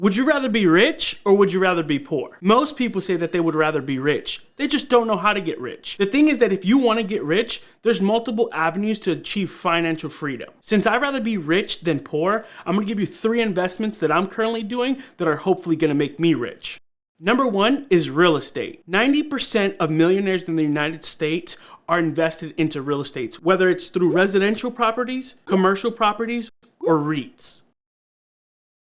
Would you rather be rich or would you rather be poor? Most people say that they would rather be rich. They just don't know how to get rich. The thing is that if you want to get rich, there's multiple avenues to achieve financial freedom. Since I'd rather be rich than poor, I'm going to give you 3 investments that I'm currently doing that are hopefully going to make me rich. Number 1 is real estate. 90% of millionaires in the United States are invested into real estate, whether it's through residential properties, commercial properties, or REITs.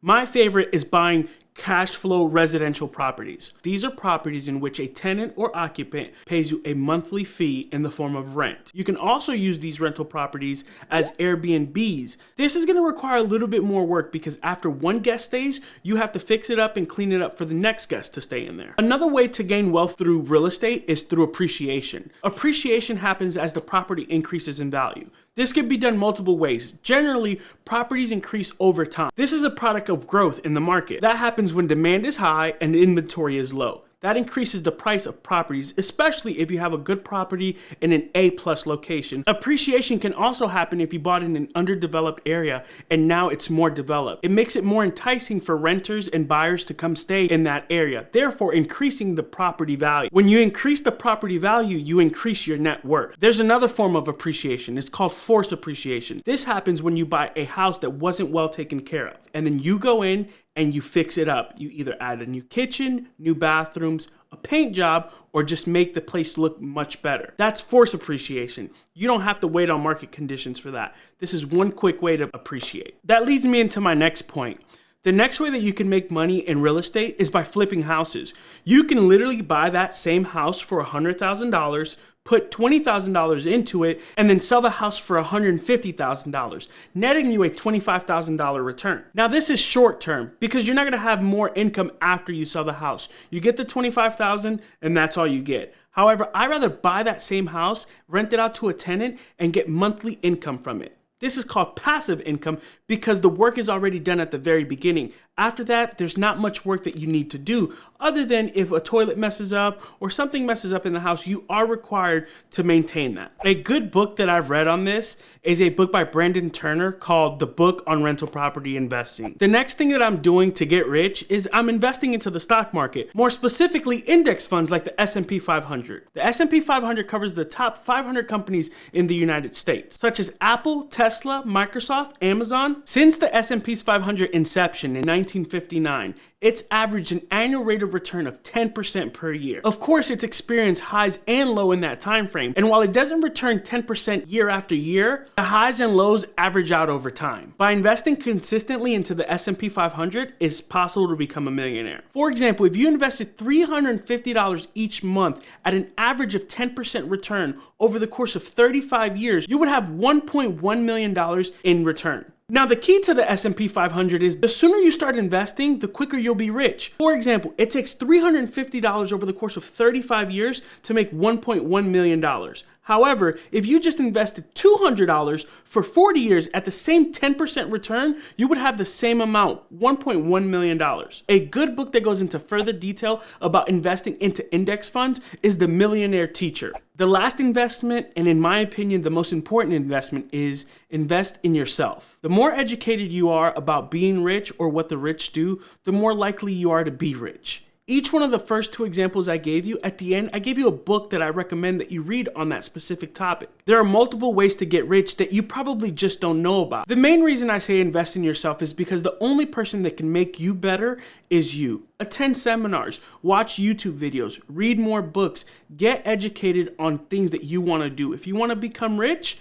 My favorite is buying cash flow residential properties. These are properties in which a tenant or occupant pays you a monthly fee in the form of rent. You can also use these rental properties as Airbnbs. This is going to require a little bit more work because after one guest stays, you have to fix it up and clean it up for the next guest to stay in there. Another way to gain wealth through real estate is through appreciation. Appreciation happens as the property increases in value. This can be done multiple ways. Generally, properties increase over time. This is a product of growth in the market. That happens when demand is high and inventory is low. That increases the price of properties, especially if you have a good property in an A+ location. Appreciation can also happen if you bought in an underdeveloped area and now it's more developed. It makes it more enticing for renters and buyers to come stay in that area, therefore increasing the property value. When you increase the property value, you increase your net worth. There's another form of appreciation. It's called forced appreciation. This happens when you buy a house that wasn't well taken care of, and then you go in and you fix it up. You either add a new kitchen, new bathrooms, a paint job, or just make the place look much better. That's forced appreciation. You don't have to wait on market conditions for that. This is one quick way to appreciate. That leads me into my next point. The next way that you can make money in real estate is by flipping houses. You can literally buy that same house for $100,000, put $20,000 into it, and then sell the house for $150,000, netting you a $25,000 return. Now this is short term because you're not gonna have more income after you sell the house. You get the $25,000 and that's all you get. However, I'd rather buy that same house, rent it out to a tenant, and get monthly income from it. This is called passive income because the work is already done at the very beginning. After that, there's not much work that you need to do other than if a toilet messes up or something messes up in the house, you are required to maintain that. A good book that I've read on this is a book by Brandon Turner called The Book on Rental Property Investing. The next thing that I'm doing to get rich is I'm investing into the stock market, more specifically index funds like the S&P 500. The S&P 500 covers the top 500 companies in the United States, such as Apple, Tesla, Microsoft, Amazon. Since the S&P's 500 inception in 1959, it's averaged an annual rate of return of 10% per year. Of course, it's experienced highs and lows in that time frame. And while it doesn't return 10% year after year, the highs and lows average out over time. By investing consistently into the S&P 500, it's possible to become a millionaire. For example, if you invested $350 each month at an average of 10% return over the course of 35 years, you would have $1.1 million in return. Now, the key to the S&P 500 is the sooner you start investing, the quicker you'll be rich. For example, it takes $350 over the course of 35 years to make $1.1 million. However, if you just invested $200 for 40 years at the same 10% return, you would have the same amount, $1.1 million. A good book that goes into further detail about investing into index funds is The Millionaire Teacher. The last investment, and in my opinion, the most important investment, is invest in yourself. The more educated you are about being rich or what the rich do, the more likely you are to be rich. Each one of the first 2 examples I gave you, at the end, I gave you a book that I recommend that you read on that specific topic. There are multiple ways to get rich that you probably just don't know about. The main reason I say invest in yourself is because the only person that can make you better is you. Attend seminars, watch YouTube videos, read more books, get educated on things that you want to do. If you want to become rich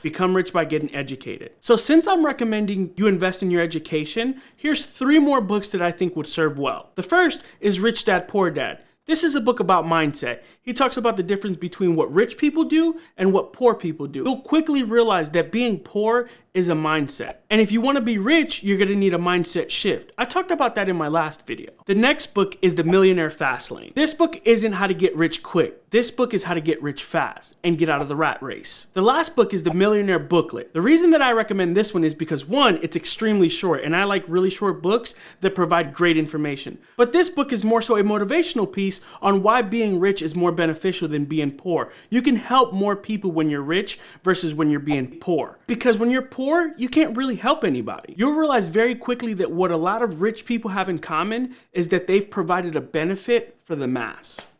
by getting educated. So since I'm recommending you invest in your education, here's 3 more books that I think would serve well. The first is Rich Dad, Poor Dad. This is a book about mindset. He talks about the difference between what rich people do and what poor people do. You'll quickly realize that being poor is a mindset. And if you want to be rich, you're going to need a mindset shift. I talked about that in my last video. The next book is The Millionaire Fast Lane. This book isn't how to get rich quick. This book is how to get rich fast and get out of the rat race. The last book is The Millionaire Booklet. The reason that I recommend this one is because 1, it's extremely short, and I like really short books that provide great information. But this book is more so a motivational piece on why being rich is more beneficial than being poor. You can help more people when you're rich versus when you're being poor. Because when you're poor, poor, you can't really help anybody. You'll realize very quickly that what a lot of rich people have in common is that they've provided a benefit for the mass.